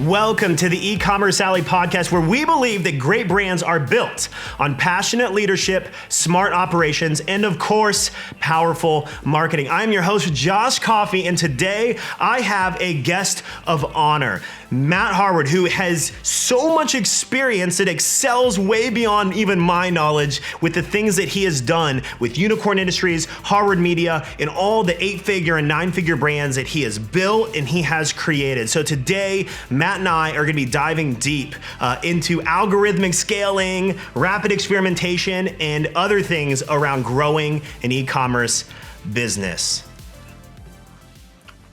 Welcome to the Ecommerce Alley podcast, where we believe that great brands are built on passionate leadership, smart operations, and of course, powerful marketing. I'm your host, Josh Coffey, and today I have a guest of honor, Matt Harward, who has so much experience that excels way beyond even my knowledge with the things that he has done with Unicorn Industries, Harward Media, and all the 8-figure and 9-figure brands that he has built and he has created. So today, Matt and I are going to be diving deep into algorithmic scaling, rapid experimentation, and other things around growing an e-commerce business.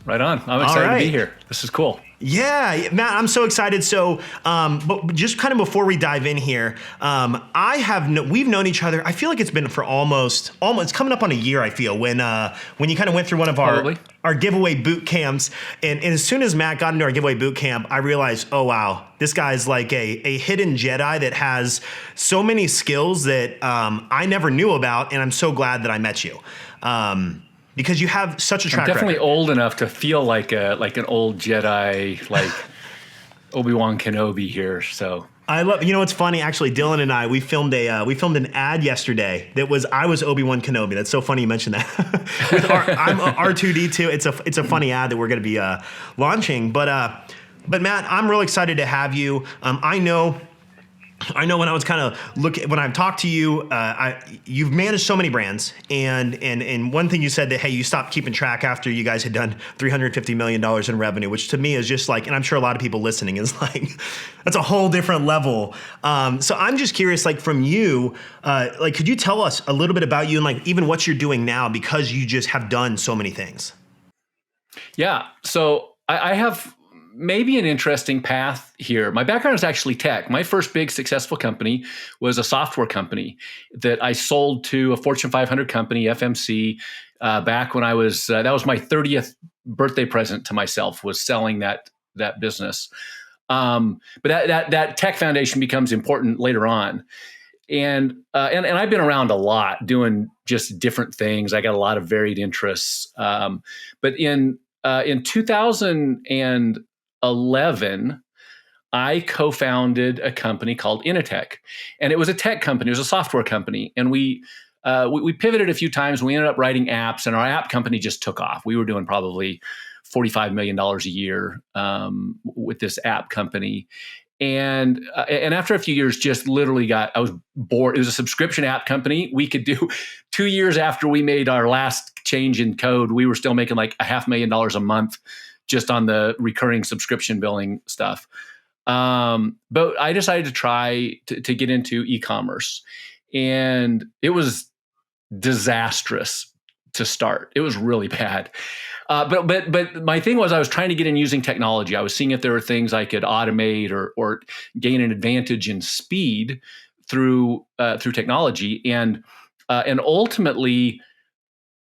Right on. I'm excited to be here. This is cool. Yeah, Matt, I'm so excited. So, but just kind of before we dive in here, we've known each other. I feel like it's been for almost it's coming up on a year. I feel when you kind of went through one of our giveaway boot camps, and as soon as Matt got into our giveaway boot camp, I realized, oh wow, this guy's like a hidden Jedi that has so many skills that I never knew about, and I'm so glad that I met you. Because you have such a track record. I'm definitely old enough to feel like an old Jedi, like Obi-Wan Kenobi here. So I love. You know what's funny? Actually, Dylan and I we filmed an ad yesterday that was I was Obi-Wan Kenobi. That's so funny you mentioned that. I'm R2D2. It's a funny ad that we're going to be launching. But Matt, I'm real excited to have you. I know when I was kind of when I've talked to you, you've managed so many brands, and one thing you said that, hey, you stopped keeping track after you guys had done $350 million in revenue, which to me is just like, and I'm sure a lot of people listening is like, that's a whole different level. So I'm just curious, like from you, could you tell us a little bit about you and like even what you're doing now, because you just have done so many things? Yeah. So I have maybe an interesting path here. My background is actually tech. My first big successful company was a software company that I sold to a Fortune 500 company, FMC, back when I was, that was my 30th birthday present to myself, was selling that business. But that tech foundation becomes important later on. And I've been around a lot doing just different things. I got a lot of varied interests. But in 2011, I co-founded a company called Initech, and it was a tech company. It was a software company, and we pivoted a few times. We ended up writing apps, and our app company just took off. We were doing probably $45 million a year with this app company, and after a few years, just literally I was bored. It was a subscription app company. We could do 2 years after we made our last change in code, we were still making like $500,000 a month just on the recurring subscription billing stuff. But I decided to try to get into e-commerce, and it was disastrous to start. It was really bad. But my thing was I was trying to get in using technology. I was seeing if there were things I could automate or gain an advantage in speed through technology. And ultimately,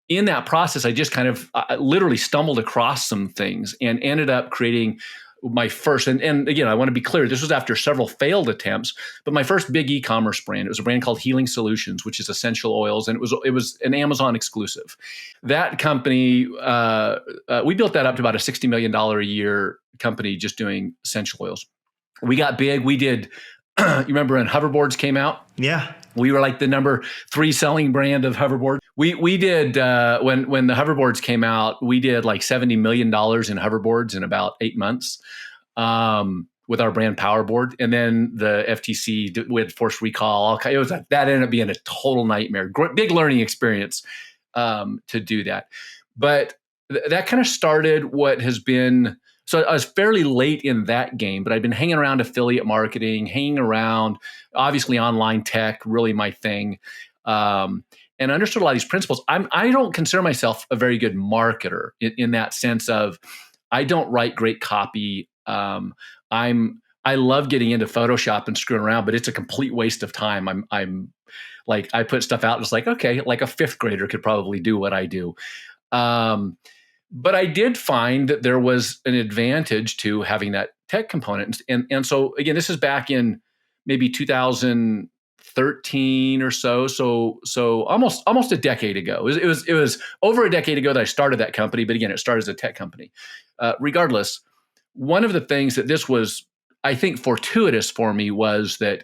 in that process, I just kind of literally stumbled across some things and ended up creating my first, and again, I want to be clear, this was after several failed attempts, but my first big e-commerce brand, it was a brand called Healing Solutions, which is essential oils, and it was an Amazon exclusive. That company, we built that up to about a $60 million a year company just doing essential oils. We got big. We did, you remember when hoverboards came out? Yeah. We were like the number 3 selling brand of hoverboard. We did when the hoverboards came out, we did like $70 million in hoverboards in about 8 months with our brand Powerboard, and then the FTC with forced recall. It was that ended up being a total nightmare. Big learning experience to do that, but that kind of started what has been. So I was fairly late in that game, but I'd been hanging around affiliate marketing, hanging around, obviously online tech, really my thing, and understood a lot of these principles. I don't consider myself a very good marketer in that sense of I don't write great copy. I love getting into Photoshop and screwing around, but it's a complete waste of time. I'm like, I put stuff out and it's like, okay, like a 5th grader could probably do what I do. But I did find that there was an advantage to having that tech component. And so again, this is back in maybe 2013 or so. So almost a decade ago. It was over a decade ago that I started that company. But again, it started as a tech company. Regardless, one of the things that this was, I think, fortuitous for me was that,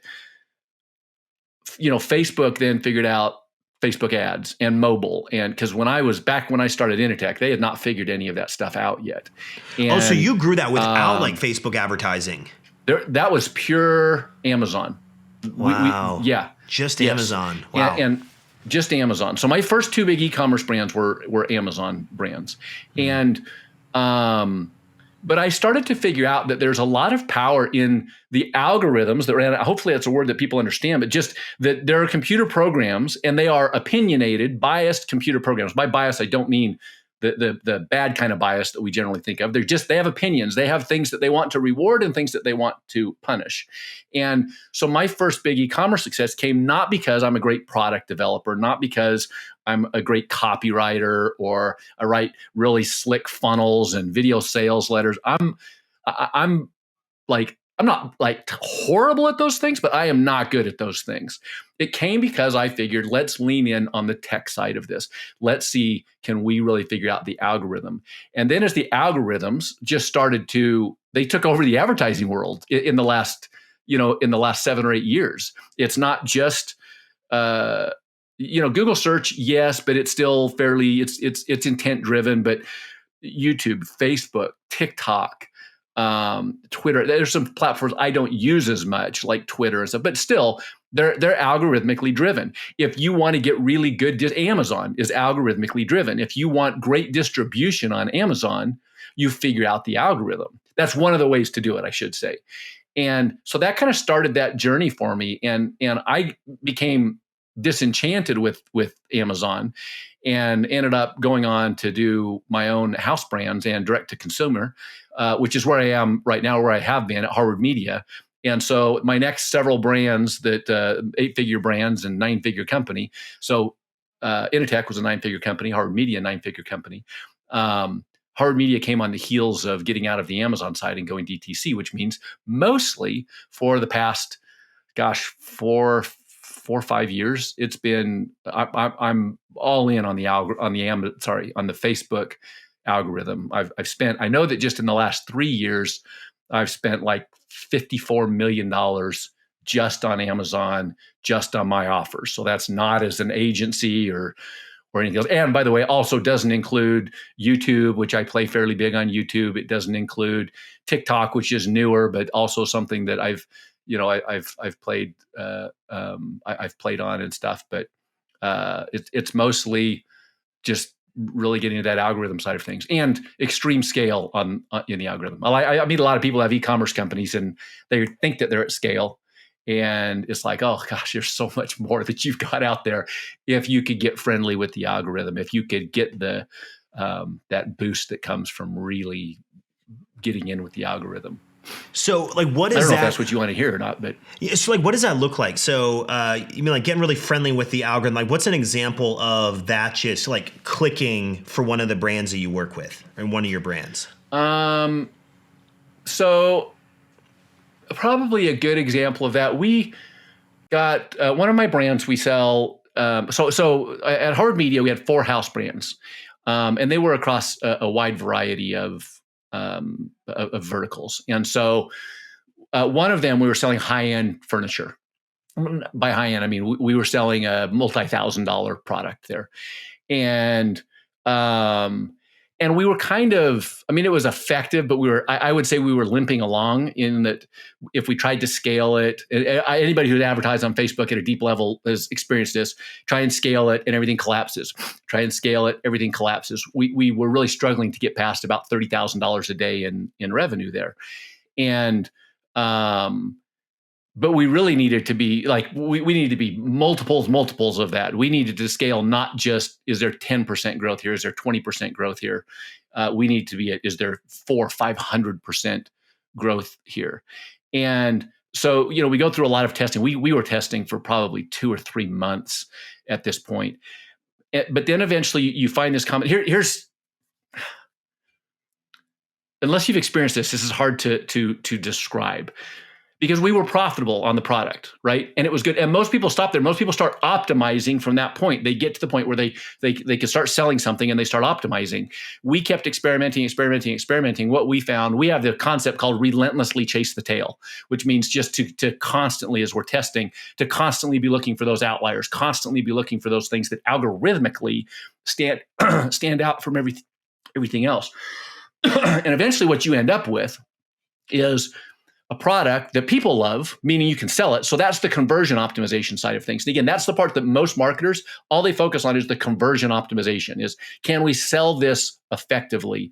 Facebook then figured out Facebook ads and mobile. And because when I started Initech, they had not figured any of that stuff out yet. And, so you grew that without like Facebook advertising? That was pure Amazon. Wow. Yeah. Just Amazon. Wow. And just Amazon. So my first two big e-commerce brands were Amazon brands. And, but I started to figure out that there's a lot of power in the algorithms that ran. Hopefully that's a word that people understand, but just that there are computer programs and they are opinionated, biased computer programs. By bias, I don't mean the bad kind of bias that we generally think of. They have opinions. They have things that they want to reward and things that they want to punish. And so my first big e-commerce success came not because I'm a great product developer, not because I'm a great copywriter or I write really slick funnels and video sales letters. I'm not like horrible at those things, but I am not good at those things. It came because I figured, let's lean in on the tech side of this. Let's see, can we really figure out the algorithm? And then as the algorithms just they took over the advertising world in the last 7 or 8 years. It's not just, Google search, yes, but it's still it's intent driven, but YouTube, Facebook, TikTok, Twitter. There's some platforms I don't use as much, like Twitter and stuff, but still, they're algorithmically driven. If you want to get really good, Amazon is algorithmically driven. If you want great distribution on Amazon, you figure out the algorithm. That's one of the ways to do it, I should say. And so that kind of started that journey for me, and I became disenchanted with Amazon and ended up going on to do my own house brands and direct to consumer, which is where I am right now, where I have been at Harward Media. And so my next several brands that 8-figure brands and 9-figure company. So Initech was a 9-figure company, Harward Media, a 9-figure company. Harward Media came on the heels of getting out of the Amazon side and going DTC, which means mostly for the past, 4 or 5 years, it's been I'm all in on the Facebook algorithm. I know that just in the last 3 years, I've spent like $54 million just on Amazon, just on my offers. So that's not as an agency or anything else. And by the way, also doesn't include YouTube, which I play fairly big on YouTube. It doesn't include TikTok, which is newer, but also something that I've played on and stuff. But it's mostly just really getting into that algorithm side of things and extreme scale in the algorithm. I meet a lot of people who have e-commerce companies and they think that they're at scale. And it's like, oh gosh, there's so much more that you've got out there. If you could get friendly with the algorithm, if you could get the that boost that comes from really getting in with the algorithm. So, like, what is that? I don't know if that's what you want to hear or not, but so, like, what does that look like? So, you mean like getting really friendly with the algorithm? Like, what's an example of that just like clicking for one of the brands that you work with, or one of your brands? So, probably a good example of that. We got one of my brands we sell. So at Harward Media, we had 4 house brands, and they were across a wide variety of verticals. And so one of them, we were selling high-end furniture. By high-end, I mean, we were selling a multi-$1,000 product there. And we were kind of, I mean, it was effective, but I would say we were limping along in that if we tried to scale it, anybody who'd advertised on Facebook at a deep level has experienced this, try and scale it and everything collapses. Try and scale it, everything collapses. We were really struggling to get past about $30,000 a day in revenue there. And, but we really needed to be like, we needed to be multiples of that. We needed to scale, not just, is there 10% growth here? Is there 20% growth here? We need to be is there 400-500% growth here? And so, we go through a lot of testing. We were testing for probably 2 or 3 months at this point. But then eventually you find this comment. Here's, unless you've experienced this is hard to describe. because we were profitable on the product, right? And it was good. And most people stop there. Most people start optimizing from that point. They get to the point where they can start selling something and they start optimizing. We kept experimenting. What we found, we have the concept called relentlessly chase the tail, which means just to constantly, as we're testing, to constantly be looking for those outliers, constantly be looking for those things that algorithmically stand out from everything else. And eventually what you end up with is a product that people love, meaning you can sell it. So that's the conversion optimization side of things. And again, that's the part that most marketers, all they focus on is the conversion optimization, is can we sell this effectively?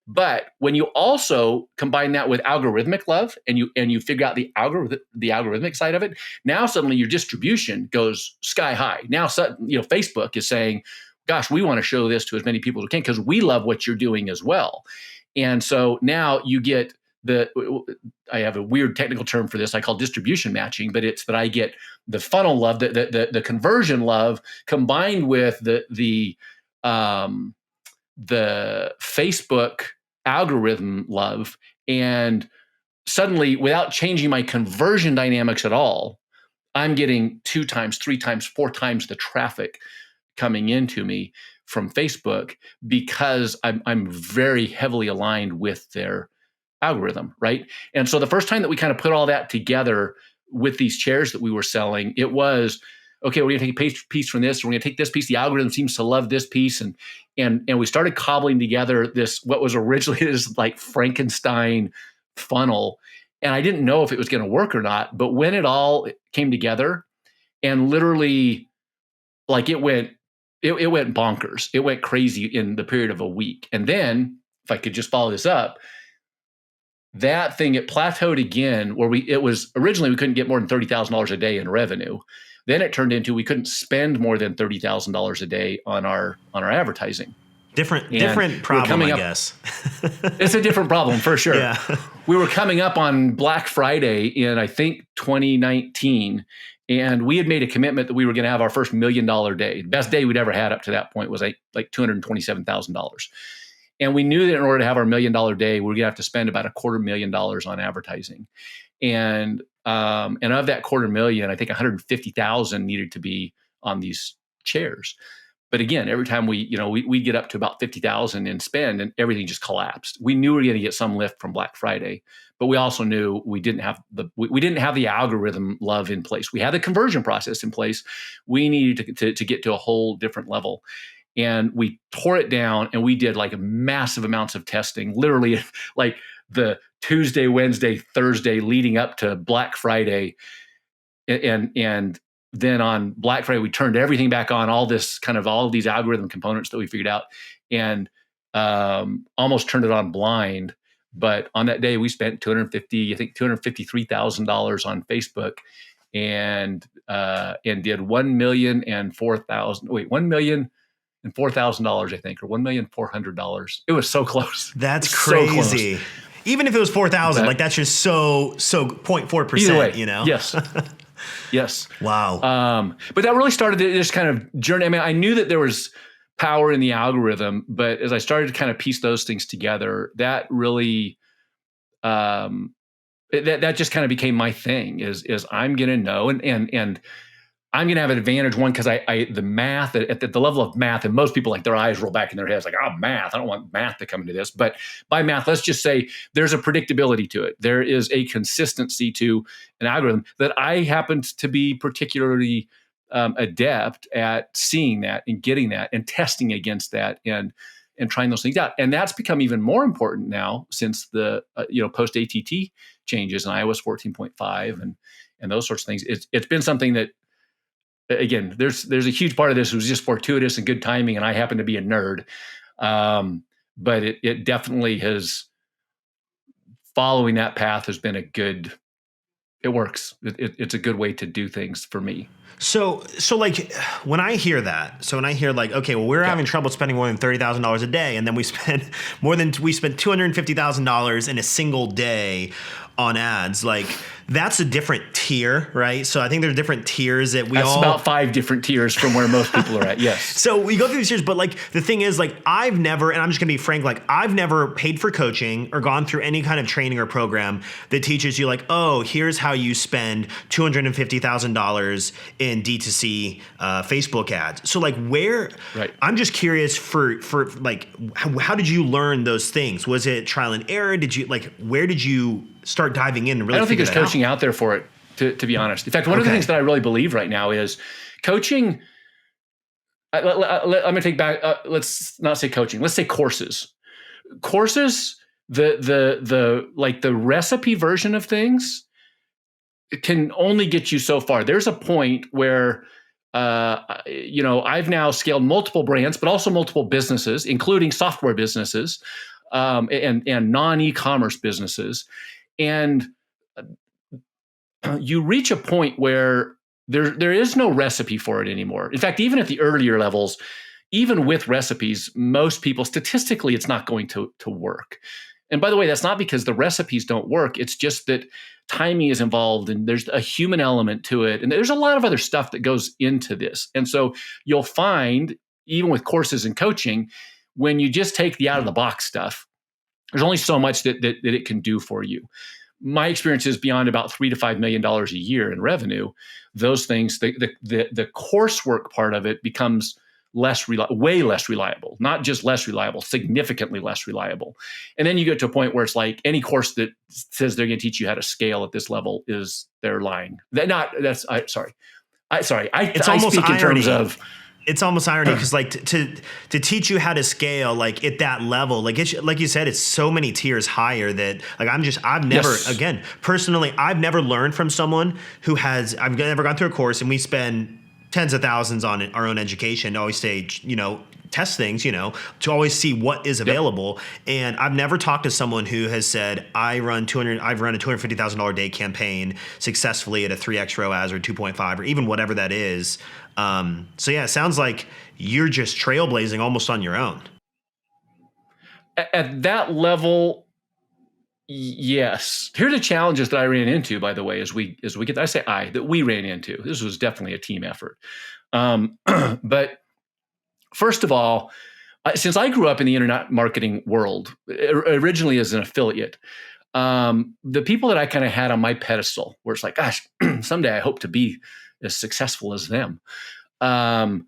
But when you also combine that with algorithmic love and you figure out the algorithmic side of it, now suddenly your distribution goes sky high. Now, Facebook is saying, gosh, we want to show this to as many people as we can because we love what you're doing as well. And so now you get I have a weird technical term for this I call distribution matching, but it's that I get the funnel love, the conversion love combined with the Facebook algorithm love. And suddenly, without changing my conversion dynamics at all, I'm getting 2 times, 3 times, 4 times the traffic coming into me from Facebook because I'm very heavily aligned with their algorithm, right? And so the first time that we kind of put all that together with these chairs that we were selling, it was, okay, we're going to take a piece from this. We're going to take this piece. The algorithm seems to love this piece. And we started cobbling together this, what was originally this like Frankenstein funnel. And I didn't know if it was going to work or not. But when it all came together and literally like it went bonkers. It went crazy in the period of a week. And then if I could just follow this up, that thing, it plateaued again where it was originally we couldn't get more than $30,000 a day in revenue. Then it turned into we couldn't spend more than $30,000 a day on our advertising. Different problem, I guess. It's a different problem for sure. Yeah. We were coming up on Black Friday in, I think, 2019. And we had made a commitment that we were going to have our first $1 million day. The best day we'd ever had up to that point was like $227,000. And we knew that in order to have our $1 million day, we were going to have to spend about $250,000 on advertising. And of that $250,000, I think $150,000 needed to be on these chairs. But again, every time we'd get up to about $50,000 in spend and everything just collapsed. We knew we were going to get some lift from Black Friday, but we also knew we didn't have the algorithm love in place. We had the conversion process in place. We needed to get to a whole different level. And we tore it down and we did like massive amounts of testing, literally like the Tuesday, Wednesday, Thursday leading up to Black Friday. And then on Black Friday, we turned everything back on, all of these algorithm components that we figured out and almost turned it on blind. But on that day, we spent $253,000 on Facebook and did $1,004,000, I think, or $1,400,000. It was so close. That's crazy. So close. Even if it was 4,000, like that's just so 0.4%, you know? Yes. Yes. Wow. But that really started this kind of journey. I mean, I knew that there was power in the algorithm, but as I started to kind of piece those things together, that really, that just kind of became my thing is I'm going to know and I'm going to have an advantage, one, because the math at the level of math, and most people like their eyes roll back in their heads like, oh, math, I don't want math to come into this. But by math, let's just say there's a predictability to it. There is a consistency to an algorithm that I happened to be particularly adept at seeing that and getting that and testing against that and trying those things out. And that's become even more important now since the post ATT changes in iOS 14.5 and those sorts of things. It's been something that, again, there's a huge part of this was just fortuitous and good timing, and I happen to be a nerd. But it definitely has, following that path has been it works. It's a good way to do things for me. So like when I hear like, okay, well, we're having trouble spending more than $30,000 a day. And then we spent $250,000 in a single day on ads. Like that's a different tier, right? So I think there's different tiers that That's about 5 different tiers from where most people are at. Yes. So we go through these tiers, but like the thing is, like I've never, and I'm just gonna be frank, like I've never paid for coaching or gone through any kind of training or program that teaches you like, oh, here's how you spend $250,000 in D2C Facebook ads. So like where, Right. I'm just curious for like, how did you learn those things? Was it trial and error? Did you like, where did you start diving in and really I don't think figure there's that coaching out there for it, to be honest. In fact, one of the things that I really believe right now is coaching. I'm going to take back. Let's not say coaching. Let's say courses. Courses. The like the recipe version of things, it can only get you so far. There's a point where, I've now scaled multiple brands, but also multiple businesses, including software businesses, and non-e-commerce businesses. And you reach a point where there is no recipe for it anymore. In fact, even at the earlier levels, even with recipes, most people, statistically, it's not going to work. And by the way, that's not because the recipes don't work. It's just that timing is involved and there's a human element to it. And there's a lot of other stuff that goes into this. And so you'll find, even with courses and coaching, when you just take the out of the box stuff, there's only so much that it can do for you. My experience is beyond about $3 to $5 million a year in revenue. Those things, the coursework part of it becomes way less reliable, not just less reliable, significantly less reliable. And then you get to a point where it's like any course that says they're going to teach you how to scale at this level they're lying. I speak in terms of. It's almost irony because like to teach you how to scale like at that level, like like you said, it's so many tiers higher that like I've never, again, personally, I've never learned from someone I've never gone through a course, and we spend tens of thousands on our own education to always say, test things, to always see what is available. Yep. And I've never talked to someone who has said, I've run a $250,000 a day campaign successfully at a 3x ROAS or 2.5 or even whatever that is. So yeah, it sounds like you're just trailblazing almost on your own. At that level, yes. Here are the challenges that I ran into, by the way, as we get, that we ran into. This was definitely a team effort. But first of all, since I grew up in the internet marketing world, originally as an affiliate, the people that I kind of had on my pedestal, where it's like, gosh, someday I hope to be as successful as them. And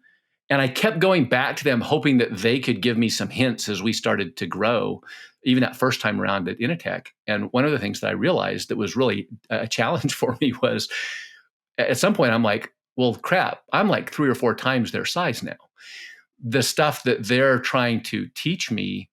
I kept going back to them, hoping that they could give me some hints as we started to grow, even that first time around at Initech. And one of the things that I realized that was really a challenge for me was at some point, I'm like, well, crap, I'm like 3 or 4 times their size now. The stuff that they're trying to teach me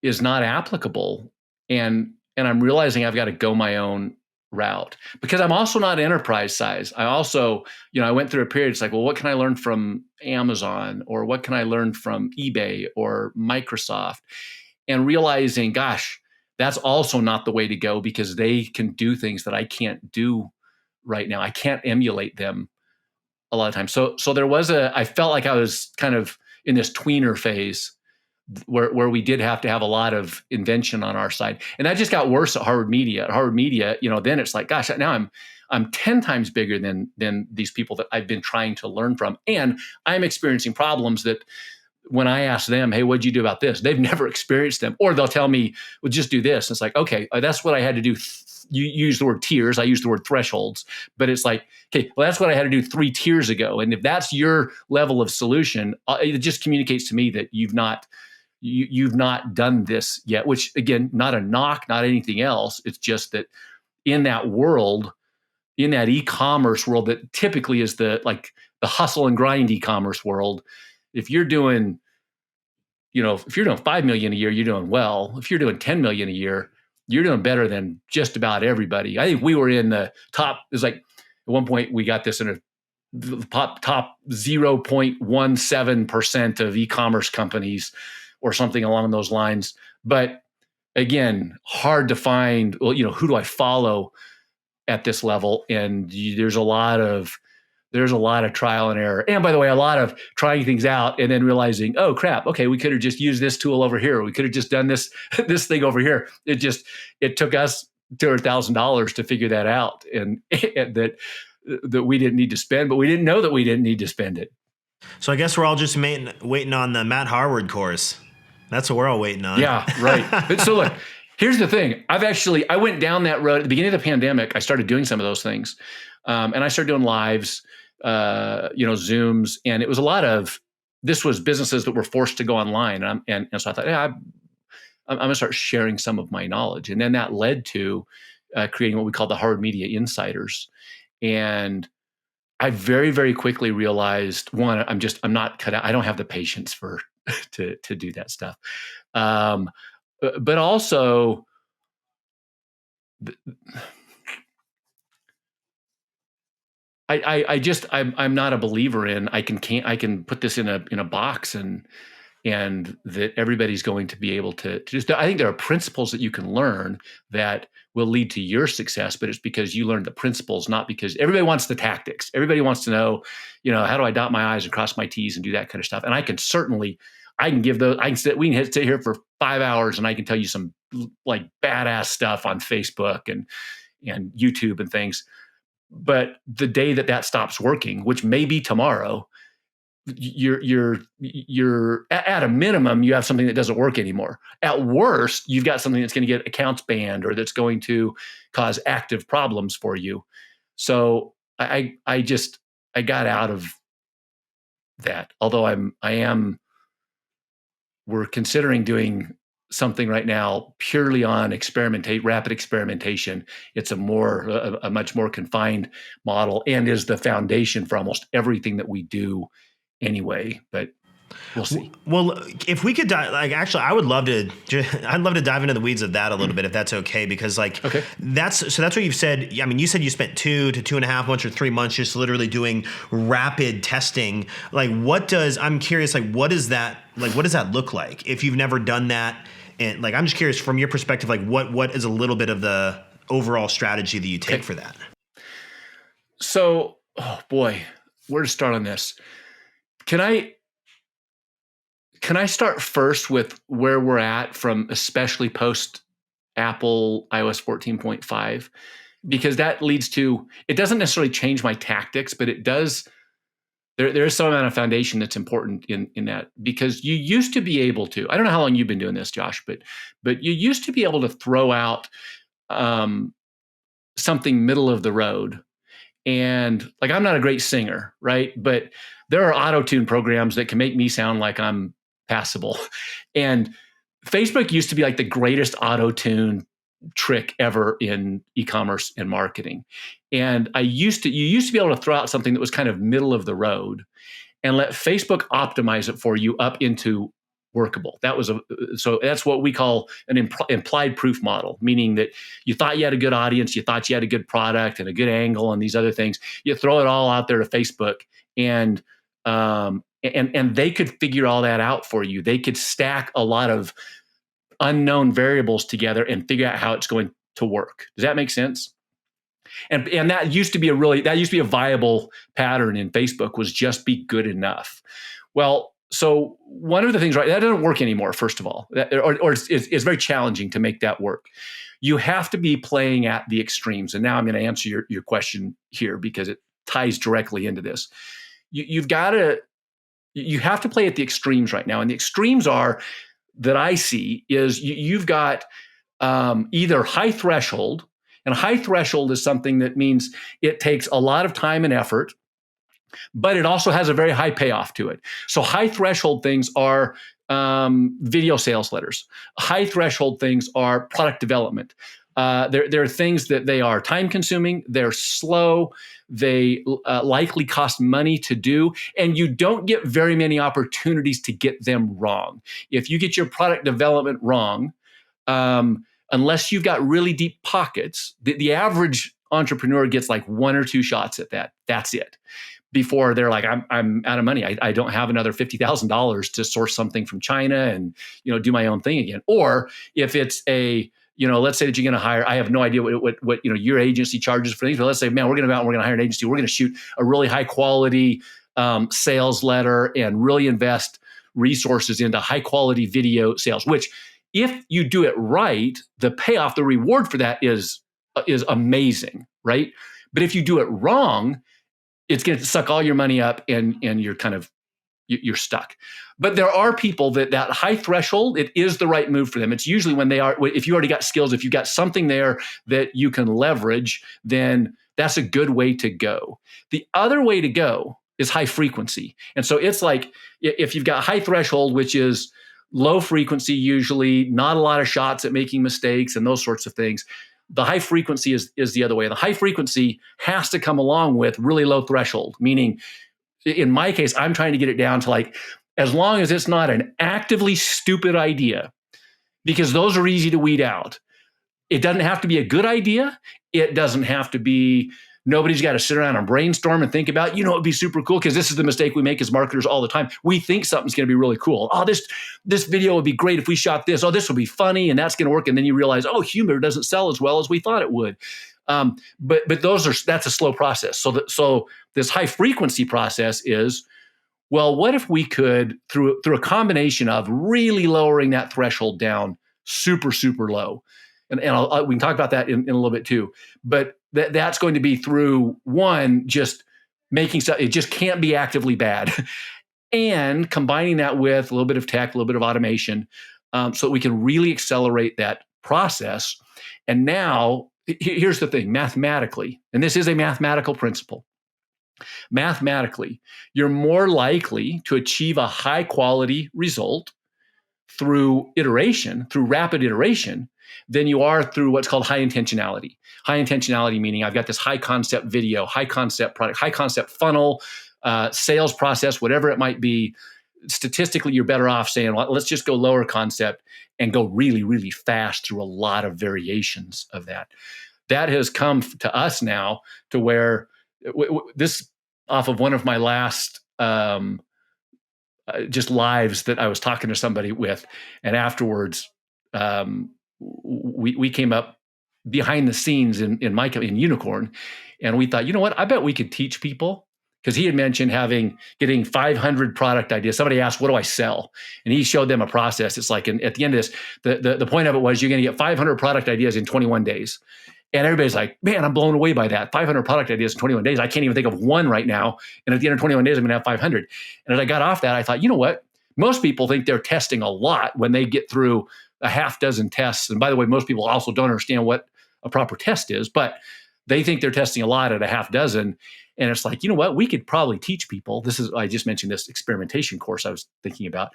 is not applicable. And I'm realizing I've got to go my own route because I'm also not enterprise size. I also, I went through a period. It's like, well, what can I learn from Amazon, or what can I learn from eBay or Microsoft? And realizing, gosh, that's also not the way to go because they can do things that I can't do right now. I can't emulate them a lot of times. So there was I felt like I was kind of in this tweener phase where we did have to have a lot of invention on our side. And that just got worse at Harvard Media. At Harvard Media, then it's like, gosh, now I'm 10 times bigger than these people that I've been trying to learn from. And I'm experiencing problems that when I ask them, hey, what'd you do about this? They've never experienced them. Or they'll tell me, well, just do this. And it's like, okay, that's what I had to do. You use the word tiers. I use the word thresholds. But it's like, okay, well, that's what I had to do 3 tiers ago. And if that's your level of solution, it just communicates to me that you've not done this yet, which again, not a knock, not anything else. It's just that in that world, in that e-commerce world that typically is the hustle and grind e-commerce world, if you're doing, if you're doing 5 million a year, you're doing well. If you're doing 10 million a year, you're doing better than just about everybody. I think we were in the top. It was like at one point we got this in a top 0.17% of e-commerce companies or something along those lines. But again, hard to find, well, who do I follow at this level? And there's a lot of trial and error. And by the way, a lot of trying things out and then realizing, oh crap, okay, we could have just used this tool over here. We could have just done this thing over here. It took us $200,000 to figure that out, and that we didn't need to spend, but we didn't know that we didn't need to spend it. So I guess we're all just waiting on the Matt Harward course. That's what we're all waiting on. Yeah, right. So look, here's the thing. I went down that road at the beginning of the pandemic. I started doing some of those things, and I started doing lives, Zooms, and it was a lot of. This was businesses that were forced to go online, and so I thought, I'm going to start sharing some of my knowledge, and then that led to creating what we call the Harvard Media Insiders, and I very, very quickly realized, one, I'm not cut out. I don't have the patience to do that stuff. But also, I'm not a believer in I can put this in a box and that everybody's going to be able to just. I think there are principles that you can learn that will lead to your success, but it's because you learned the principles, not because everybody wants the tactics. Everybody wants to know, how do I dot my I's and cross my T's and do that kind of stuff. And I can give those. We can sit here for 5 hours and I can tell you some like badass stuff on Facebook and YouTube and things. But the day that stops working, which may be tomorrow, you're at a minimum, you have something that doesn't work anymore. At worst, you've got something that's going to get accounts banned or that's going to cause active problems for you. So I got out of that. Although we're considering doing something right now purely on rapid experimentation. It's a much more confined model and is the foundation for almost everything that we do anywwhat we'll see. Well, if we could actually, I'd love to dive into the weeds of that a little bit, if that's okay, because that's what you've said. I mean, you said you spent 2 to 2.5 months or 3 months just literally doing rapid testing. I'm curious, what does that look like if you've never done that? And I'm just curious from your perspective, what is a little bit of the overall strategy that you take for that? So, oh boy, where to start on this? Can I start first with where we're at from especially post Apple iOS 14.5? Because that leads to, it doesn't necessarily change my tactics, but it does. There is some amount of foundation that's important in that, because you used to be able to, I don't know how long you've been doing this, Josh, but you used to be able to throw out something middle of the road. And I'm not a great singer, right? But there are auto-tune programs that can make me sound like I'm passable. And Facebook used to be the greatest auto-tune trick ever in e-commerce and marketing. And you used to be able to throw out something that was kind of middle of the road and let Facebook optimize it for you up into workable. So that's what we call an implied proof model, meaning that you thought you had a good audience, you thought you had a good product and a good angle and these other things. You throw it all out there to Facebook, and they could figure all that out for you. They could stack a lot of unknown variables together and figure out how it's going to work. Does that make sense? And that used to be a viable pattern in Facebook, was just be good enough. Well, so one of the things, right, that doesn't work anymore, first of all, or it's very challenging to make that work. You have to be playing at the extremes. And now I'm going to answer your question here because it ties directly into this. You have to play at the extremes right now. And the extremes are, that I see, is you've got either high threshold, and high threshold is something that means it takes a lot of time and effort, but it also has a very high payoff to it. So high threshold things are video sales letters. High threshold things are product development. There are things that they are time consuming, they're slow, they likely cost money to do, and you don't get very many opportunities to get them wrong. If you get your product development wrong, unless you've got really deep pockets, the average entrepreneur gets 1 or 2 shots at that. That's it. Before they're like, I'm out of money. I don't have another $50,000 to source something from China and do my own thing again. Or if it's let's say that you're going to hire, I have no idea what your agency charges for things, but let's say, man, we're going to hire an agency. We're going to shoot a really high quality sales letter and really invest resources into high quality video sales, which if you do it right, the payoff, the reward for that is amazing, right? But if you do it wrong, it's going to suck all your money up, and you're stuck. But there are people that high threshold, it is the right move for them. It's usually when if you already got skills, if you got something there that you can leverage, then that's a good way to go. The other way to go is high frequency. And so it's like, if you've got high threshold, which is low frequency, usually not a lot of shots at making mistakes and those sorts of things, the high frequency is the other way. The high frequency has to come along with really low threshold, meaning in my case, I'm trying to get it down to like, as long as it's not an actively stupid idea, because those are easy to weed out. It doesn't have to be a good idea. It doesn't have to be, nobody's got to sit around and brainstorm and think about, it'd be super cool, because this is the mistake we make as marketers all the time. We think something's going to be really cool. Oh, this video would be great if we shot this. Oh, this would be funny, and that's going to work. And then you realize, oh, humor doesn't sell as well as we thought it would. But that's a slow process. So this high frequency process is, well, what if we could, through a combination of really lowering that threshold down super, super low, and we can talk about that in a little bit too, but that's going to be through, one, just making stuff, it just can't be actively bad, and combining that with a little bit of tech, a little bit of automation, so that we can really accelerate that process. And now, here's the thing, mathematically, and this is a mathematical principle, mathematically, you're more likely to achieve a high quality result through rapid iteration, than you are through what's called high intentionality. High intentionality meaning I've got this high concept video, high concept product, high concept funnel, sales process, whatever it might be. Statistically, you're better off saying, well, let's just go lower concept and go really, really fast through a lot of variations of that. That has come to us now to where this, off of one of my last just lives that I was talking to somebody with, and afterwards we came up behind the scenes in Unicorn, and we thought, you know what, I bet we could teach people, because he had mentioned getting 500 product ideas. Somebody asked, what do I sell? And he showed them a process. It's like, at the end of this, the point of it was, you're going to get 500 product ideas in 21 days. And everybody's like, man, I'm blown away by that. 500 product ideas in 21 days. I can't even think of one right now. And at the end of 21 days, I'm going to have 500. And as I got off that, I thought, you know what? Most people think they're testing a lot when they get through a half dozen tests. And by the way, most people also don't understand what a proper test is, but they think they're testing a lot at a half dozen. And it's like, you know what? We could probably teach people. I just mentioned this experimentation course I was thinking about.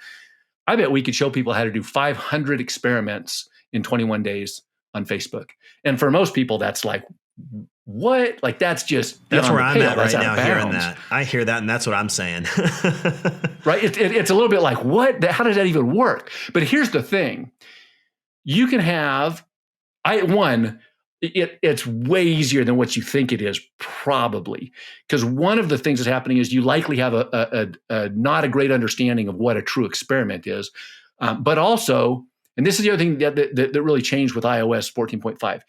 I bet we could show people how to do 500 experiments in 21 days on Facebook. And for most people, that's like, what? Like, that's where I'm at right now, hearing that. I hear that, and that's what I'm saying. Right? It's a little bit like, what? How does that even work? But here's the thing. You can have, it's way easier than what you think it is, probably. Because one of the things that's happening is you likely have a not a great understanding of what a true experiment is. But also, and this is the other thing that really changed with iOS 14.5.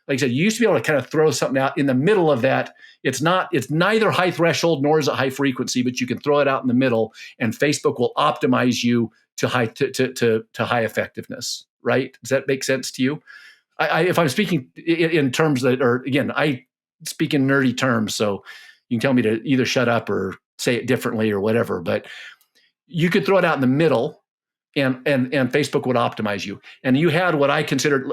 Like I said, you used to be able to kind of throw something out in the middle of that. It's neither high threshold nor is it high frequency, but you can throw it out in the middle, and Facebook will optimize you to high effectiveness. Right? Does that make sense to you? If I'm speaking in terms that are, again, I speak in nerdy terms, so you can tell me to either shut up or say it differently or whatever. But you could throw it out in the middle, and Facebook would optimize you. And you had what I considered,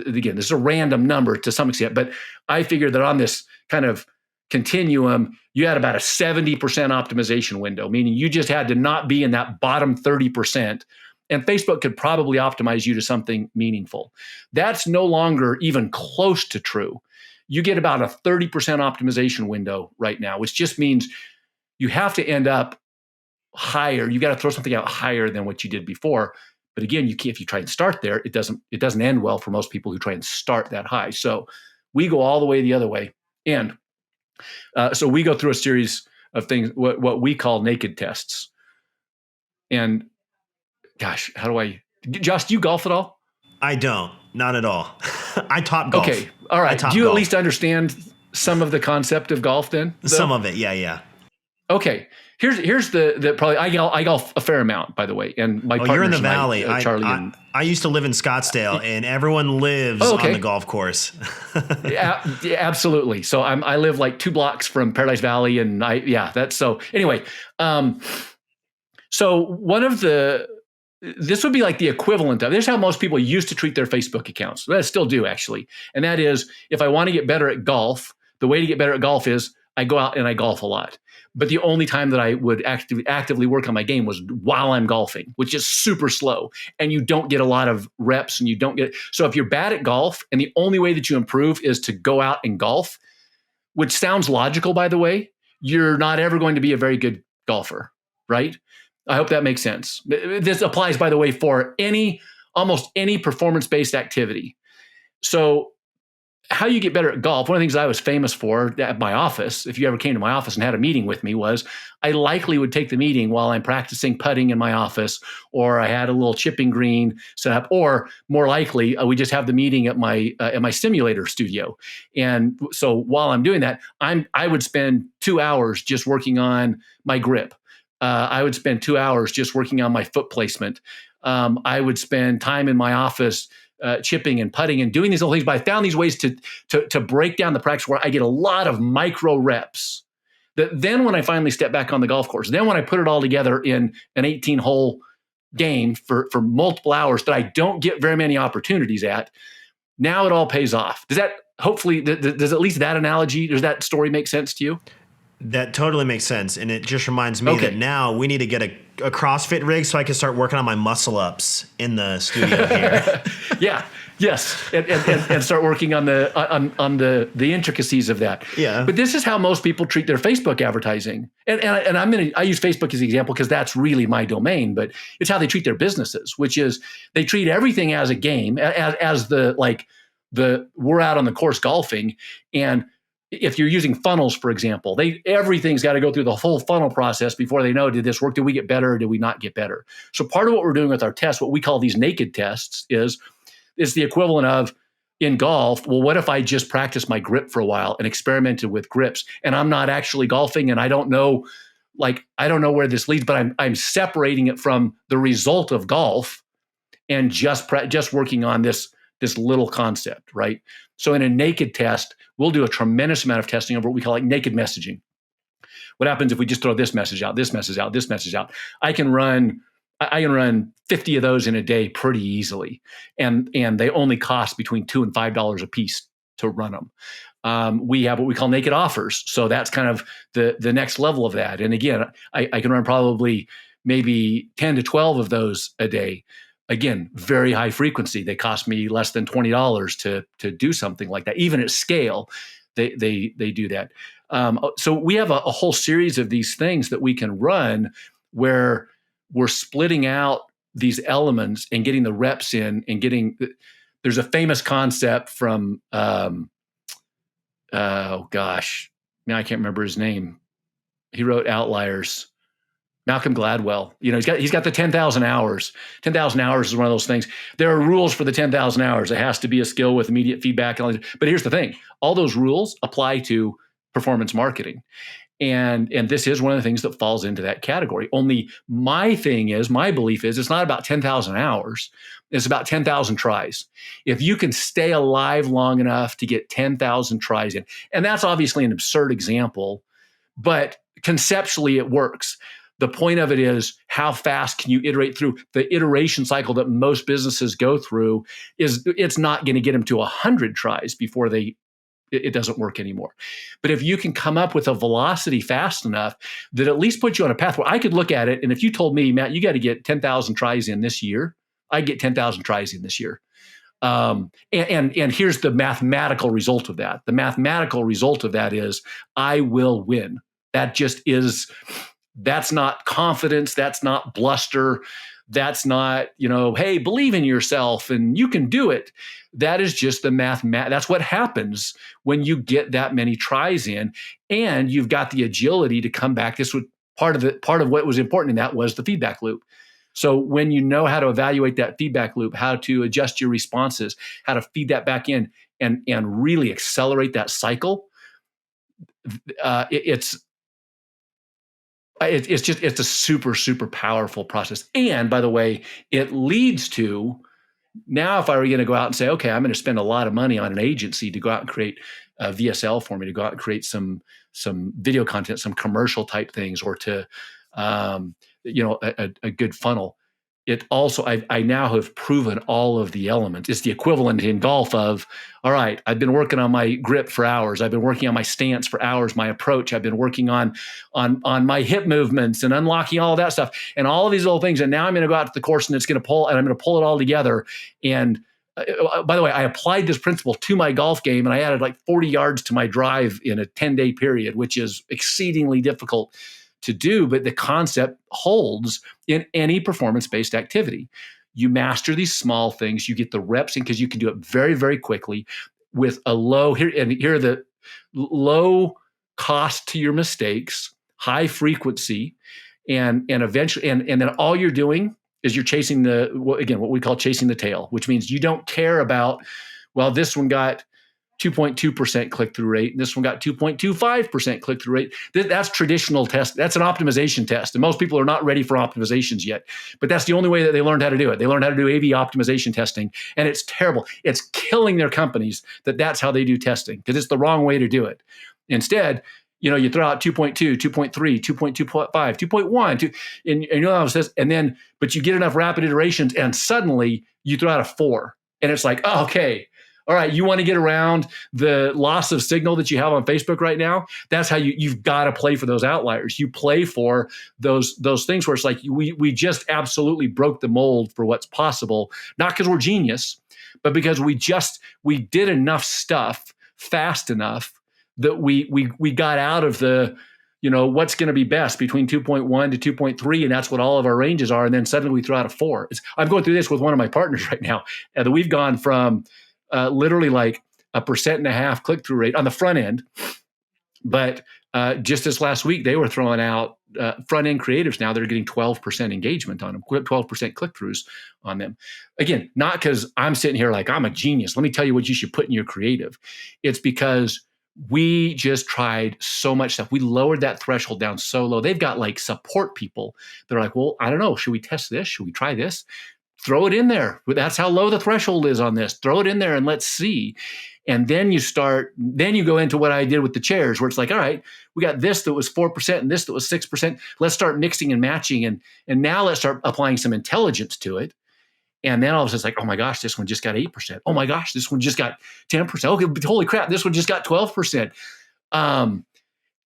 again, this is a random number to some extent, but I figured that on this kind of continuum, you had about a 70% optimization window, meaning you just had to not be in that bottom 30%. And Facebook could probably optimize you to something meaningful. That's no longer even close to true. You get about a 30% optimization window right now, which just means you have to end up higher. You got to throw something out higher than what you did before. But again, if you try and start there, it doesn't end well for most people who try and start that high. So we go all the way the other way. And so we go through a series of things, what we call naked tests. And gosh, Josh, do you golf at all? I don't, not at all. I top golf. Okay, all right. Do you at least understand some of the concept of golf then? Some of it, yeah. Okay. Here's the probably I golf a fair amount, by the way, and my Oh, you're in partners the and I, valley. Charlie and I used to live in Scottsdale, and everyone lives oh, on the okay. golf course. Yeah, absolutely. So I live like 2 blocks from Paradise Valley, and that's so. Anyway, um, so this would be like the equivalent of this is how most people used to treat their Facebook accounts. I still do actually, and that is if I want to get better at golf, the way to get better at golf is I go out and I golf a lot. But the only time that I would actively work on my game was while I'm golfing, which is super slow. And you don't get a lot of reps and you don't get. So if you're bad at golf and the only way that you improve is to go out and golf, which sounds logical, by the way, you're not ever going to be a very good golfer, right? I hope that makes sense. This applies, by the way, for almost any performance-based activity. So how you get better at golf, one of the things I was famous for at my office, if you ever came to my office and had a meeting with me, was I likely would take the meeting while I'm practicing putting in my office, or I had a little chipping green set up, or more likely, we just have the meeting at my simulator studio. And so while I'm doing that, I would spend 2 hours just working on my grip. I would spend 2 hours just working on my foot placement. I would spend time in my office chipping and putting and doing these little things. But I found these ways to break down the practice where I get a lot of micro reps. That then when I finally step back on the golf course, then when I put it all together in an 18-hole game for multiple hours that I don't get very many opportunities at, now it all pays off. Does that hopefully does at least that analogy, does that story make sense to you? That totally makes sense. And it just reminds me that Okay. now we need to get a CrossFit rig so I can start working on my muscle ups in the studio here. Yeah. Yes. And start working on the intricacies of that. Yeah. But this is how most people treat their Facebook advertising. And I use Facebook as an example because that's really my domain, but it's how they treat their businesses, which is they treat everything as a game, as we're out on the course golfing. And if you're using funnels, for example, everything's got to go through the whole funnel process before they know, did this work? Did we get better or did we not get better? So part of what we're doing with our tests, what we call these naked tests, is the equivalent of in golf, well, what if I just practiced my grip for a while and experimented with grips and I'm not actually golfing and I don't know where this leads, but I'm separating it from the result of golf and just working on this little concept, right? So in a naked test, we'll do a tremendous amount of testing over what we call like naked messaging. What happens if we just throw this message out, this message out, this message out? I can run 50 of those in a day pretty easily, and they only cost between $2 and $5 a piece to run them. We have what we call naked offers, so that's kind of the next level of that. And again, I can run probably maybe 10 to 12 of those a day. Again, very high frequency. They cost me less than $20 to do something like that. Even at scale, they do that. So we have a whole series of these things that we can run where we're splitting out these elements and getting the reps in and getting. There's a famous concept from oh gosh, now I can't remember his name. He wrote Outliers. Malcolm Gladwell, he's got the 10,000 hours. 10,000 hours is one of those things. There are rules for the 10,000 hours. It has to be a skill with immediate feedback. But here's the thing. All those rules apply to performance marketing. And this is one of the things that falls into that category. Only my belief is it's not about 10,000 hours. It's about 10,000 tries. If you can stay alive long enough to get 10,000 tries in, and that's obviously an absurd example, but conceptually it works. The point of it is how fast can you iterate through the iteration cycle that most businesses go through it's not going to get them to 100 tries before it doesn't work anymore. But if you can come up with a velocity fast enough that at least puts you on a path where I could look at it. And if you told me, Matt, you got to get 10,000 tries in this year, I'd get 10,000 tries in this year. And here's the mathematical result of that. The mathematical result of that is I will win. That just is. That's not confidence. That's not bluster. That's not, hey, believe in yourself and you can do it. That is just the math. That's what happens when you get that many tries in and you've got the agility to come back. This was part of what was important in that was the feedback loop. So when you know how to evaluate that feedback loop, how to adjust your responses, how to feed that back in and really accelerate that cycle, it's It's a super, super powerful process. And by the way, it leads to, now if I were going to go out and say, okay, I'm going to spend a lot of money on an agency to go out and create a VSL for me, to go out and create some video content, some commercial type things, or to, a good funnel. It also, I now have proven all of the elements. It's the equivalent in golf of, all right, I've been working on my grip for hours. I've been working on my stance for hours, my approach. I've been working on my hip movements and unlocking all of that stuff and all of these little things. And now I'm going to go out to the course and I'm going to pull it all together. And by the way, I applied this principle to my golf game, and I added like 40 yards to my drive in a 10-day period, which is exceedingly difficult to do, but the concept holds in any performance-based activity. You master these small things, you get the reps in because you can do it very, very quickly with a low, here are the low cost to your mistakes, high frequency, and eventually, and then all you're doing is you're chasing what we call chasing the tail, which means you don't care about, well, this one got 2.2% click-through rate, and this one got 2.25% click-through rate. That's traditional test. That's an optimization test. And most people are not ready for optimizations yet. But that's the only way that they learned how to do it. They learned how to do A/B optimization testing, and it's terrible. It's killing their companies that's how they do testing, because it's the wrong way to do it. Instead, you throw out 2.2, 2.3, 2.25, 2.1, but you get enough rapid iterations, and suddenly you throw out a 4. And it's like, oh, okay. All right, you want to get around the loss of signal that you have on Facebook right now? That's how you've got to play for those outliers. You play for those things where it's like we just absolutely broke the mold for what's possible, not because we're genius, but because we did enough stuff fast enough that we got out of the, what's going to be best between 2.1 to 2.3, and that's what all of our ranges are. And then suddenly we throw out a 4. I'm going through this with one of my partners right now, and we've gone from literally like 1.5% click-through rate on the front end. But just this last week, they were throwing out front-end creatives now that are getting 12% engagement on them, 12% click-throughs on them. Again, not because I'm sitting here like I'm a genius. Let me tell you what you should put in your creative. It's because we just tried so much stuff. We lowered that threshold down so low. They've got like support people that are like, well, I don't know. Should we test this? Should we try this? Throw it in there. That's how low the threshold is on this. Throw it in there and let's see. And then you go into what I did with the chairs, where it's like, all right, we got this that was 4% and this that was 6%. Let's start mixing and matching. And now let's start applying some intelligence to it. And then all of a sudden it's like, oh my gosh, this one just got 8%. Oh my gosh, this one just got 10%. Okay, holy crap, this one just got 12%. And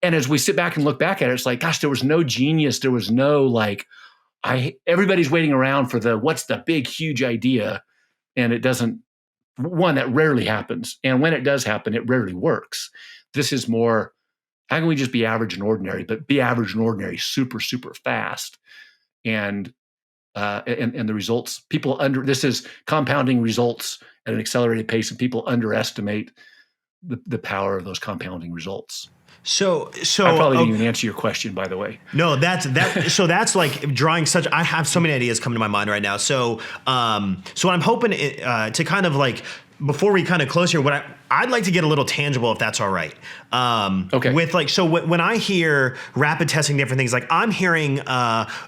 as we sit back and look back at it, it's like, gosh, there was no genius. There was no like, everybody's waiting around for what's the big, huge idea. And it doesn't, that rarely happens. And when it does happen, it rarely works. This is more, how can we just be average and ordinary, but be average and ordinary super, super fast. And the results, this is compounding results at an accelerated pace, and people underestimate the power of those compounding results. So I probably didn't even answer your question, by the way. No, so that's like drawing I have so many ideas coming to my mind right now. So what I'm hoping to kind of like, before we kind of close here, what I'd like to get a little tangible, if that's all right. Okay. With like, so when I hear rapid testing different things, like I'm hearing,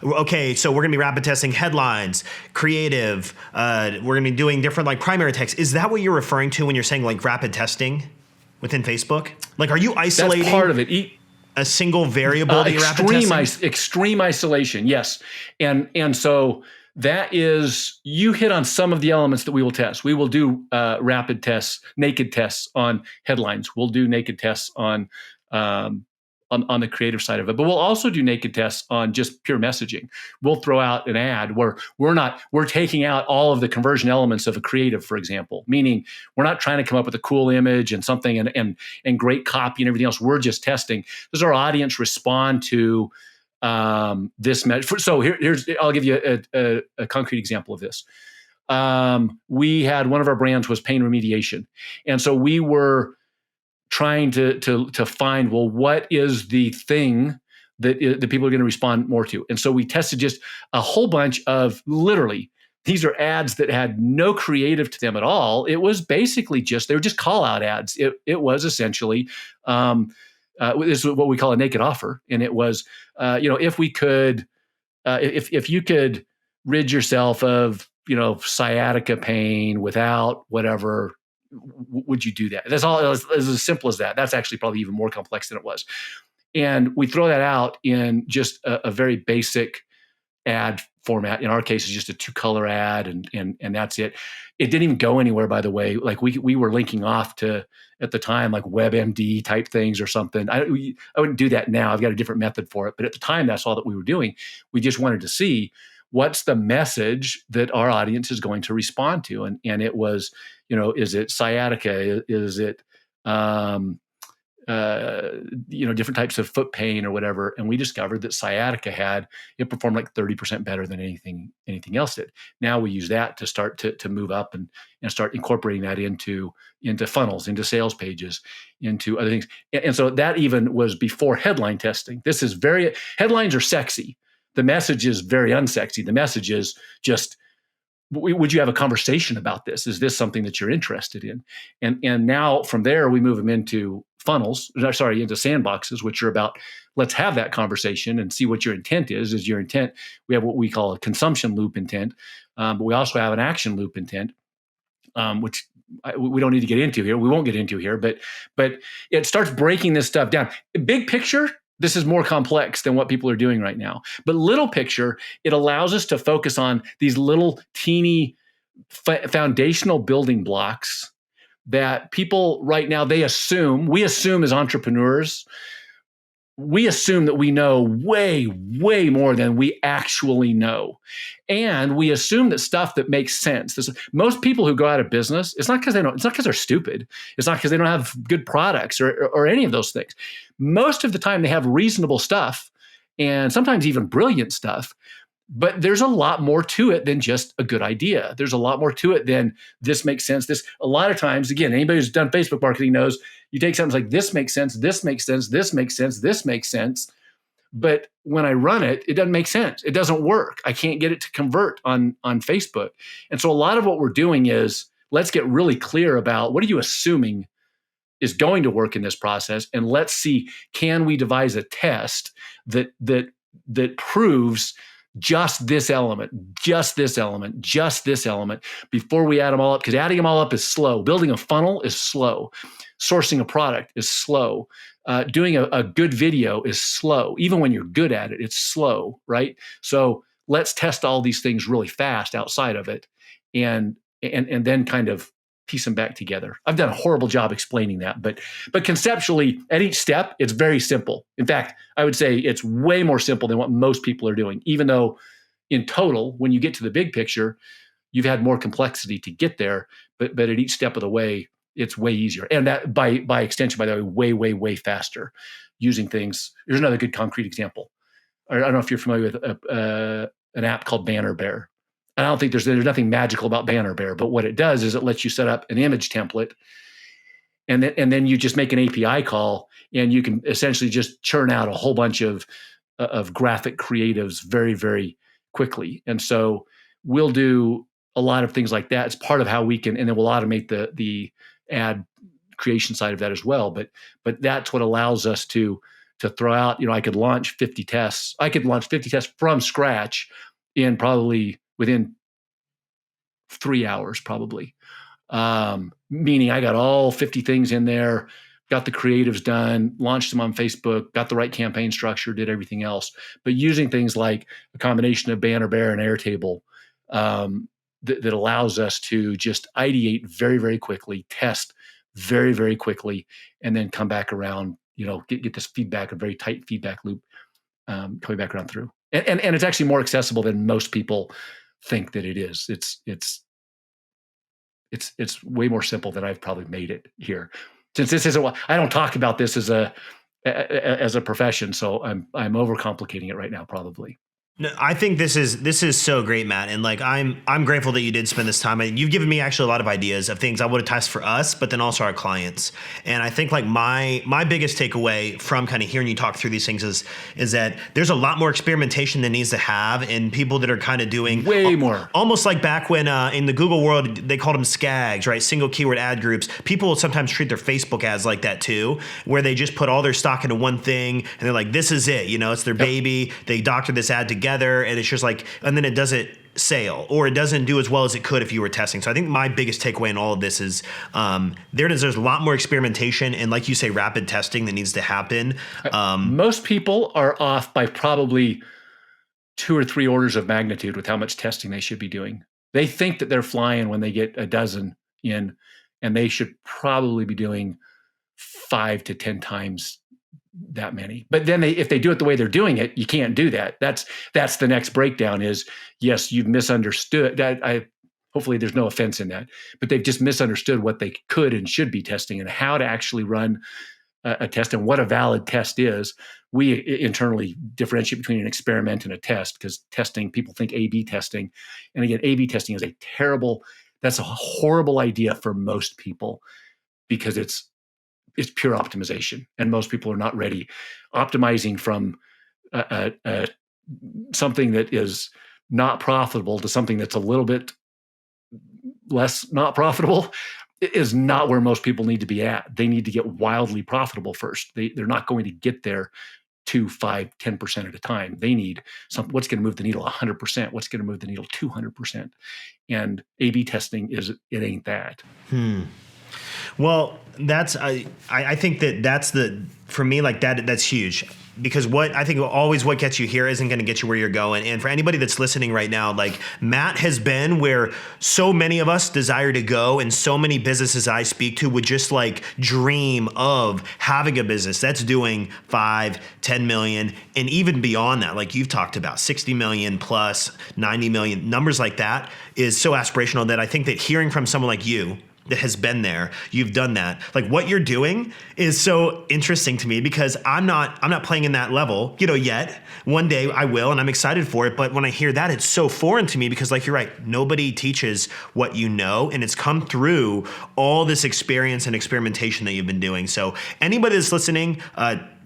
okay, so we're gonna be rapid testing headlines, creative, we're gonna be doing different like primary text. Is that what you're referring to when you're saying like rapid testing within Facebook? Like, are you isolating? That's part of it. A single variable that you're rapid testing? Extreme isolation, yes. And so that is, you hit on some of the elements that we will test. We will do rapid tests, naked tests on headlines. We'll do naked tests on the creative side of it, but we'll also do naked tests on just pure messaging. We'll throw out an ad where we're taking out all of the conversion elements of a creative, for example, meaning we're not trying to come up with a cool image and something and great copy and everything else. We're just testing. Does our audience respond to this message? So I'll give you a concrete example of this. We had one of our brands was pain remediation. And so we were trying to find, well, what is the thing that people are going to respond more to? And so we tested just a whole bunch of, literally, these are ads that had no creative to them at all. It was basically they were just call out ads. It was essentially this is what we call a naked offer. And it was, if we could, if you could rid yourself of, sciatica pain without whatever, would you do that? That's all. It was as simple as that. That's actually probably even more complex than it was. And we throw that out in just a very basic ad format. In our case, it's just a 2-color ad, and that's it. It didn't even go anywhere, by the way. Like we were linking off to, at the time, like WebMD type things or something. I wouldn't do that now. I've got a different method for it. But at the time, that's all that we were doing. We just wanted to see what's the message that our audience is going to respond to. And it was, is it sciatica? Is it, different types of foot pain or whatever. And we discovered that sciatica it performed like 30% better than anything else did. Now we use that to start to move up and start incorporating that into funnels, into sales pages, into other things. And so that even was before headline testing. Headlines are sexy. The message is very unsexy. The message is just, would you have a conversation about this? Is this something that you're interested in? And now from there, we move them into into sandboxes, which are about, let's have that conversation and see what your intent is. Is your intent, we have what we call a consumption loop intent, but we also have an action loop intent, which we don't need to get into here. We won't get into here, but it starts breaking this stuff down. Big picture, this is more complex than what people are doing right now. But little picture, it allows us to focus on these little teeny foundational building blocks that people right now, we assume as entrepreneurs, we assume that we know way, way more than we actually know. And we assume that stuff that makes sense. Most people who go out of business, it's not because they're stupid. It's not because they don't have good products or any of those things. Most of the time they have reasonable stuff and sometimes even brilliant stuff. But there's a lot more to it than just a good idea. There's a lot more to it than this makes sense. A lot of times, again, anybody who's done Facebook marketing knows you take something like this makes sense, this makes sense, this makes sense, this makes sense. But when I run it, it doesn't make sense. It doesn't work. I can't get it to convert on Facebook. And so a lot of what we're doing is, let's get really clear about what are you assuming is going to work in this process, and let's see, can we devise a test that proves just this element, just this element, just this element before we add them all up, because adding them all up is slow. Building a funnel is slow. Sourcing a product is slow. Doing a good video is slow. Even when you're good at it, it's slow, right? So let's test all these things really fast outside of it and then kind of piece them back together. I've done a horrible job explaining that, but conceptually at each step, it's very simple. In fact, I would say it's way more simple than what most people are doing, even though in total, when you get to the big picture, you've had more complexity to get there, but at each step of the way, it's way easier. And that by extension, by the way, way, way faster using things. Here's another good concrete example. I don't know if you're familiar with an app called Banner Bear. I don't think there's nothing magical about Banner Bear, but what it does is it lets you set up an image template, and then you just make an API call, and you can essentially just churn out a whole bunch of graphic creatives very, very quickly. And so we'll do a lot of things like that. It's part of how we can, and then we'll automate the ad creation side of that as well. But that's what allows us to throw out. I could launch 50 tests. I could launch 50 tests from scratch in probably within 3 hours, probably. Meaning I got all 50 things in there, got the creatives done, launched them on Facebook, got the right campaign structure, did everything else. But using things like a combination of Banner Bear and Airtable that allows us to just ideate very, very quickly, test very, very quickly, and then come back around, get this feedback, a very tight feedback loop coming back around through. And it's actually more accessible than most people think that it is. It's way more simple than I've probably made it here. Since this isn't, I don't talk about this as a profession, so I'm overcomplicating it right now, probably. No, I think this is so great, Matt, and like I'm grateful that you did spend this time. You've given me actually a lot of ideas of things I would have tested for us, but then also our clients. And I think like my biggest takeaway from kind of hearing you talk through these things is that there's a lot more experimentation that needs to have, and people that are kind of doing way more, almost like back when in the Google world they called them SKAGs, right? Single keyword ad groups. People will sometimes treat their Facebook ads like that too, where they just put all their stock into one thing, and they're like, this is it, it's their baby. They doctor this ad together. And it's just like, and then it doesn't sale, or it doesn't do as well as it could if you were testing. So I think my biggest takeaway in all of this is there's a lot more experimentation and, like you say, rapid testing that needs to happen. Most people are off by probably 2 or 3 orders of magnitude with how much testing they should be doing. They think that they're flying when they get a dozen in, and they should probably be doing 5 to 10 times that many. But then if they do it the way they're doing it, you can't do that. That's the next breakdown is, yes, you've misunderstood that. Hopefully there's no offense in that, but they've just misunderstood what they could and should be testing and how to actually run a test and what a valid test is. We internally differentiate between an experiment and a test, because testing, people think A/B testing. And again, A/B testing is that's a horrible idea for most people, because it's pure optimization, and most people are not ready. Optimizing from something that is not profitable to something that's a little bit less not profitable is not where most people need to be at. They need to get wildly profitable first. They're not going to get there 2, 5, 10% at a time. They need what's going to move the needle 100%, what's going to move the needle 200%. And A/B testing it ain't that. Well, I think that's for me, like that's huge, because what gets you here isn't going to get you where you're going. And for anybody that's listening right now, like Matt has been where so many of us desire to go, and so many businesses I speak to would just like dream of having a business that's doing 5, 10 million, and even beyond that, like you've talked about 60 million plus 90 million, numbers like that is so aspirational that I think that hearing from someone like you that has been there, you've done that. Like what you're doing is so interesting to me, because I'm not playing in that level, yet. One day I will, and I'm excited for it. But when I hear that, it's so foreign to me, because like you're right, nobody teaches what you know, and it's come through all this experience and experimentation that you've been doing. So anybody that's listening,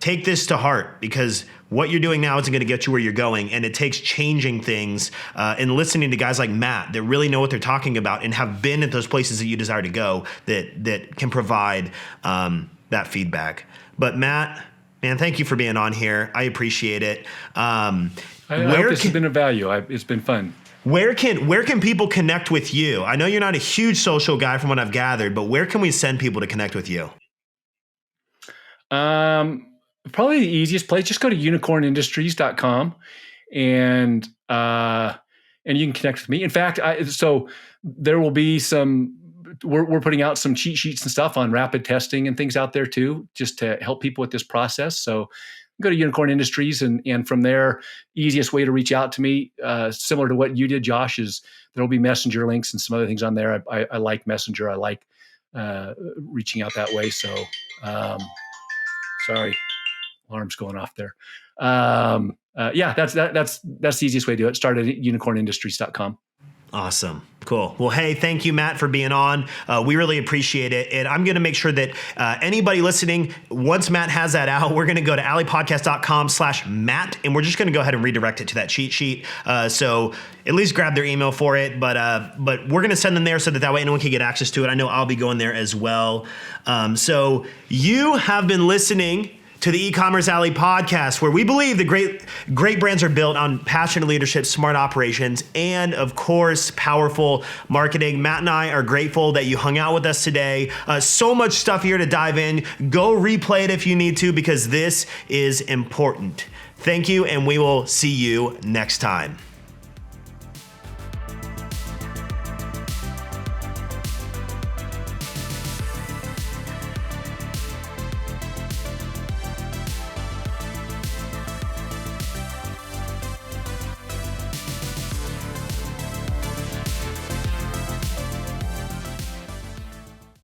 take this to heart, because what you're doing now isn't going to get you where you're going. And it takes changing things and listening to guys like Matt that really know what they're talking about and have been at those places that you desire to go, that can provide that feedback. But Matt, man, thank you for being on here. I appreciate it. I hope this has been of value. It's been fun. Where can people connect with you? I know you're not a huge social guy from what I've gathered, but where can we send people to connect with you? Probably the easiest place, just go to unicornindustries.com and you can connect with me. In fact, so there will be we're putting out some cheat sheets and stuff on rapid testing and things out there too, just to help people with this process. So go to Unicorn Industries, and from there, easiest way to reach out to me, similar to what you did, Josh, is there'll be Messenger links and some other things on there. I like Messenger. I like reaching out that way. So, sorry. Alarm's going off there. That's the easiest way to do it. Start at unicornindustries.com. Awesome. Cool. Well, hey, thank you, Matt, for being on. We really appreciate it. And I'm going to make sure that anybody listening, once Matt has that out, we're going to go to alleypodcast.com/Matt, and we're just going to go ahead and redirect it to that cheat sheet. So at least grab their email for it. But we're going to send them there so that way anyone can get access to it. I know I'll be going there as well. So you have been listening to the Ecommerce Alley podcast, where we believe the great brands are built on passionate leadership, smart operations, and of course, powerful marketing. Matt and I are grateful that you hung out with us today. So much stuff here to dive in. Go replay it if you need to, because this is important. Thank you, and we will see you next time.